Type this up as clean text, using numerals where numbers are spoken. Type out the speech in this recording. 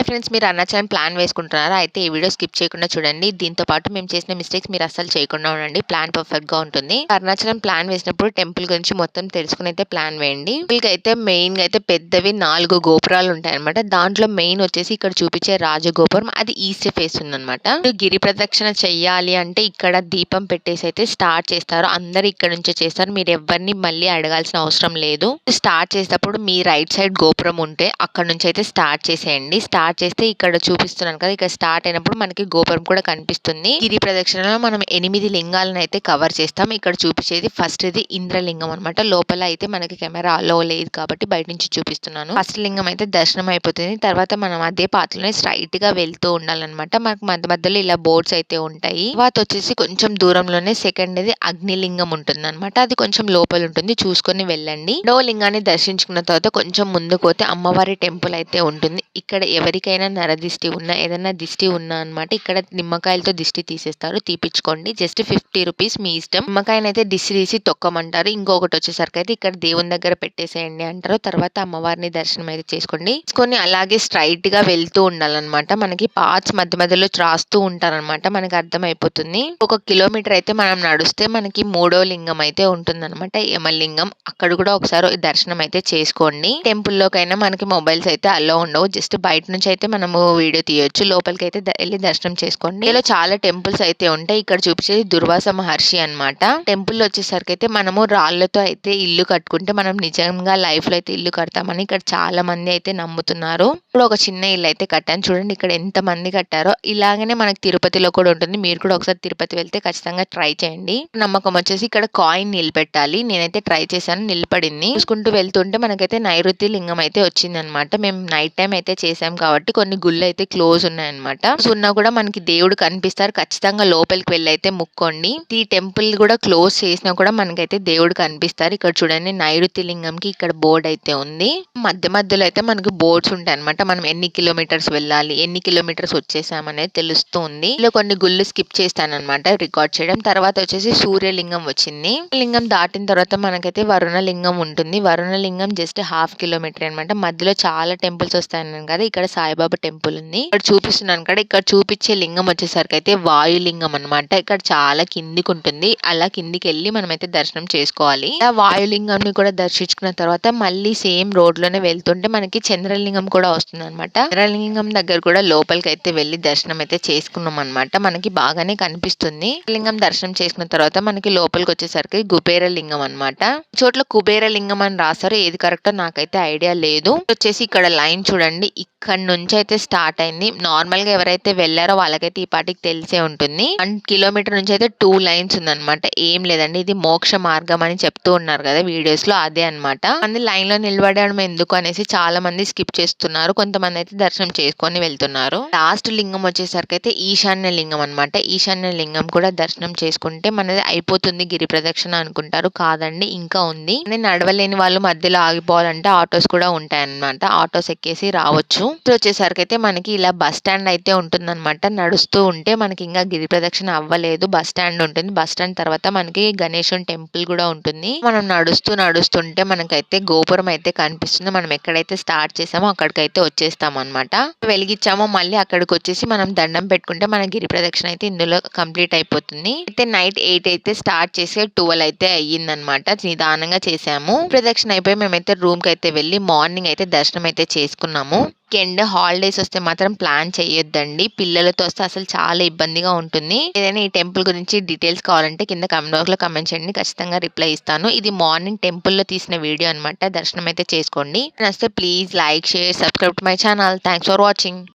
Friends, మీరు Arunachalam plan వేసుకుంటున్నారా? అయితే ఈ వీడియో స్కిప్ చేయకుండా చూడండి. దీంతో పాటు మేము చేసిన మిస్టేక్స్ మీరు అస్సలు చేయకుండా ఉండండి. ప్లాన్ పర్ఫెక్ట్ గా ఉంటుంది. అరుణాచలం ప్లాన్ వేసినప్పుడు టెంపుల్ గురించి మొత్తం తెలుసుకుని అయితే ప్లాన్ వేయండి. టెంపుల్ అయితే మెయిన్ గా అయితే పెద్దవి 4 గోపురాలు ఉంటాయన్నమాట. దాంట్లో మెయిన్ వచ్చేసి ఇక్కడ చూపించే రాజగోపురం, అది ఈస్ట్ ఫేస్ ఉందన్నమాట. గిరి ప్రదక్షిణ చెయ్యాలి అంటే ఇక్కడ దీపం పెట్టేసి అయితే స్టార్ట్ చేస్తారు. అందరు ఇక్కడ నుంచే చేస్తారు. మీరు ఎవరిని మళ్ళీ అడగాల్సిన అవసరం లేదు. స్టార్ట్ చేసేటప్పుడు మీ రైట్ సైడ్ గోపురం ఉంటే అక్కడ నుంచి అయితే స్టార్ట్ చేసేయండి. స్టార్ట్ చేస్తే ఇక్కడ చూపిస్తున్నాను కదా, ఇక్కడ స్టార్ట్ అయినప్పుడు మనకి గోపురం కూడా కనిపిస్తుంది. గిరి ప్రదక్షిణలో మనం 8 లింగాలను అయితే కవర్ చేస్తాం. ఇక్కడ చూపించేది ఫస్ట్ ఇది ఇంద్రలింగం అనమాట. లోపల అయితే మనకి కెమెరా అలో లేదు కాబట్టి బయట నుంచి చూపిస్తున్నాను. ఫస్ట్ లింగం అయితే దర్శనం అయిపోతుంది. తర్వాత మనం అదే పాత్రలోనే స్ట్రైట్ గా వెళ్తూ ఉండాలన్నమాట. మనకు మధ్య మధ్యలో ఇలా బోర్డ్స్ అయితే ఉంటాయి. తర్వాత వచ్చేసి కొంచెం దూరంలోనే సెకండ్ ఇది అగ్నిలింగం ఉంటుంది అనమాట. అది కొంచెం లోపల ఉంటుంది, చూసుకొని వెళ్ళండి. రెండవ లింగాన్ని దర్శించుకున్న తర్వాత కొంచెం ముందుకు పోతే అమ్మవారి టెంపుల్ అయితే ఉంటుంది. ఇక్కడ ఎవరికైనా నరదిష్టి ఉన్నా, ఏదైనా దిష్టి ఉన్నా అనమాట, ఇక్కడ నిమ్మకాయలతో దిష్టి తీసేస్తారు. తీపిచ్చుకోండి. జస్ట్ 50 రూపీస్, మీ ఇష్టం. నిమ్మకాయనైతే దిష్టి తీసి తొక్కమంటారు. ఇంకొకటి వచ్చేసరికి అయితే ఇక్కడ దేవుని దగ్గర పెట్టేసేయండి అంటారు. తర్వాత అమ్మవారిని దర్శనం అయితే చేసుకోండి. అలాగే స్ట్రైట్ గా వెళ్తూ ఉండాలన్నమాట. మనకి పాత్స్ మధ్య మధ్యలో రాస్తూ ఉంటారనమాట. మనకి అర్థం అయిపోతుంది. 1 కిలోమీటర్ అయితే మనం నడుస్తే మనకి 3వ లింగం అయితే ఉంటుందన్నమాట, యమలింగం. అక్కడ కూడా ఒకసారి దర్శనం అయితే చేసుకోండి. టెంపుల్ లోకైనా మనకి మొబైల్స్ అయితే అలో ఉండవు. జస్ట్ బయట నుంచి అయితే మనము వీడియో తీయొచ్చు. లోపలికి అయితే వెళ్ళి దర్శనం చేసుకోండి. ఇలా చాలా టెంపుల్స్ అయితే ఉంటాయి. ఇక్కడ చూపించేది దుర్వాస మహర్షి అన్నమాట. టెంపుల్ వచ్చేసరికి అయితే మనము రాళ్లతో అయితే ఇల్లు కట్టుకుంటే మనం నిజంగా లైఫ్ లో అయితే ఇల్లు కడతామని ఇక్కడ చాలా మంది అయితే నమ్ముతున్నారు. ఇప్పుడు ఒక చిన్న ఇల్లు అయితే కట్టాను చూడండి, ఇక్కడ ఎంత మంది కట్టారో. ఇలాగనే మనకి తిరుపతిలో కూడా ఉంటుంది. మీరు కూడా ఒకసారి తిరుపతి వెళ్తే ఖచ్చితంగా ట్రై చేయండి. నమ్మకం వచ్చేసి ఇక్కడ కాయిన్ నిలబెట్టాలి. నేనైతే ట్రై చేశాను, నిలబడింది. చూసుకుంటూ వెళ్తుంటే మనకైతే నైరుతి లింగం అయితే వచ్చింది అనమాట. మేము నైట్ టైం అయితే చేసాం కాబట్టి కొన్ని గుళ్ళు అయితే క్లోజ్ ఉన్నాయన్నమాట. ఉన్నా కూడా మనకి దేవుడు కనిపిస్తారు. ఖచ్చితంగా లోపలికి వెళ్ళి అయితే ముక్కోండి. ఈ టెంపుల్ కూడా క్లోజ్ చేసినా కూడా మనకైతే దేవుడు కనిపిస్తారు. ఇక్కడ చూడండి, నైరుతి లింగంకి ఇక్కడ బోర్డు అయితే ఉంది. మధ్య మధ్యలో అయితే మనకి బోర్డ్స్ ఉంటాయి అనమాట. మనం ఎన్ని కిలోమీటర్స్ వెళ్ళాలి, ఎన్ని కిలోమీటర్స్ వచ్చేసామనేది తెలుస్తూ ఉంది. ఇలా కొన్ని గుళ్ళు స్కిప్ చేస్తానన్నమాట రికార్డ్ చేయడం. తర్వాత వచ్చేసి సూర్యలింగం వచ్చింది. లింగం దాటిన తర్వాత మనకైతే వరుణ లింగం ఉంటుంది. వరుణ లింగం జస్ట్ 1/2 కిలోమీటర్ అనమాట. మధ్యలో చాలా టెంపుల్స్ వస్తాయన్నాను కదా, ఇక్కడ సాయిబాబా టెంపుల్ ఉంది. ఇక్కడ చూపిస్తున్నాను కదా, ఇక్కడ చూపించే లింగం వచ్చేసరికి అయితే వాయులింగం అనమాట. ఇక్కడ చాలా కిందికి ఉంటుంది. అలా కిందికి వెళ్ళి మనం అయితే దర్శనం చేసుకోవాలి. ఆ వాయులింగం ని కూడా దర్శించుకున్న తర్వాత మళ్ళీ సేమ్ రోడ్ లోనే వెళ్తుంటే మనకి చంద్రలింగం కూడా వస్తుంది అనమాట. చంద్రలింగం దగ్గర కూడా లోపలికి అయితే వెళ్లి దర్శనం అయితే చేసుకున్నాం అనమాట. మనకి బాగానే కనిపిస్తుంది. లింగం దర్శనం చేసుకున్న తర్వాత మనకి లోపలికి వచ్చేసరికి కుబేర లింగం అనమాట. చోట్ల కుబేర లింగం అని రాస్తారు. ఏది కరెక్టో నాకైతే ఐడియా లేదు. వచ్చేసి ఇక్కడ లైన్ చూడండి, ఇక్కడ నుంచి అయితే స్టార్ట్ అయింది. నార్మల్ గా ఎవరైతే వెళ్లారో వాళ్ళకైతే ఈ పాటికి తెలిసే ఉంటుంది. 1 కిలోమీటర్ నుంచి అయితే 2 లైన్స్ ఉందన్నమాట. ఏం లేదండి, ఇది మోక్ష మార్గం అని చెప్తూ ఉన్నారు కదా వీడియోస్ లో, అదే అనమాట. మంది లైన్ లో నిలబడడం ఎందుకు అనేసి చాలా మంది స్కిప్ చేస్తున్నారు. కొంతమంది అయితే దర్శనం చేసుకొని వెళ్తున్నారు. లాస్ట్ లింగం వచ్చేసరికి అయితే ఈశాన్య లింగం అనమాట. ఈశాన్య లింగం కూడా దర్శనం చేసుకుంటే మనది అయిపోతుంది గిరి ప్రదక్షిణ అనుకుంటారు. కాదండి, ఇంకా ఉంది. నడవలేని వాళ్ళు మధ్యలో ఆగిపోవాలంటే ఆటోస్ కూడా ఉంటాయన్నమాట. ఆటోస్ ఎక్కేసి రావచ్చు. ఇప్పుడు వచ్చేసరికి అయితే మనకి ఇలా బస్ స్టాండ్ అయితే ఉంటుందన్నమాట. నడుస్తూ ఉంటే మనకి ఇంకా గిరి ప్రదక్షిణ అవ్వలేదు, బస్ స్టాండ్ ఉంటుంది. బస్ స్టాండ్ తర్వాత మనకి గణేశుని టెంపుల్ కూడా ఉంటుంది. మనం నడుస్తుంటే మనకైతే గోపురం అయితే కనిపిస్తుంది. మనం ఎక్కడైతే స్టార్ట్ చేసామో అక్కడికైతే వచ్చేస్తాం అనమాట. వెలిగించామో మళ్ళీ అక్కడికి వచ్చేసి మనం దండం పెట్టుకుంటే మన గిరి ప్రదక్షిణ అయితే ఇందులో కంప్లీట్ అయిపోతుంది. అయితే నైట్ 8 అయితే స్టార్ట్ చేసి 12 అయితే అయ్యిందనమాట. నిదానంగా చేసాము. ప్రదక్షిణ అయిపోయి మేమైతే రూమ్ కి అయితే వెళ్ళి మార్నింగ్ అయితే దర్శనం అయితే చేసుకున్నాము. వీకెండ్ హాలిడేస్ వస్తే మాత్రం ప్లాన్ చేయొద్దండి. పిల్లలతో వస్తే అసలు చాలా ఇబ్బందిగా ఉంటుంది. ఏదైనా ఈ టెంపుల్ గురించి డీటెయిల్స్ కావాలంటే కింద కామెంట్ బాక్స్ లో కామెంట్ చేయండి, ఖచ్చితంగా రిప్లై ఇస్తాను. ఇది మార్నింగ్ టెంపుల్ లో తీసిన వీడియో అనమాట. దర్శనం అయితే చేసుకోండి. నచ్చితే please like, share, subscribe to my channel. Thanks for watching.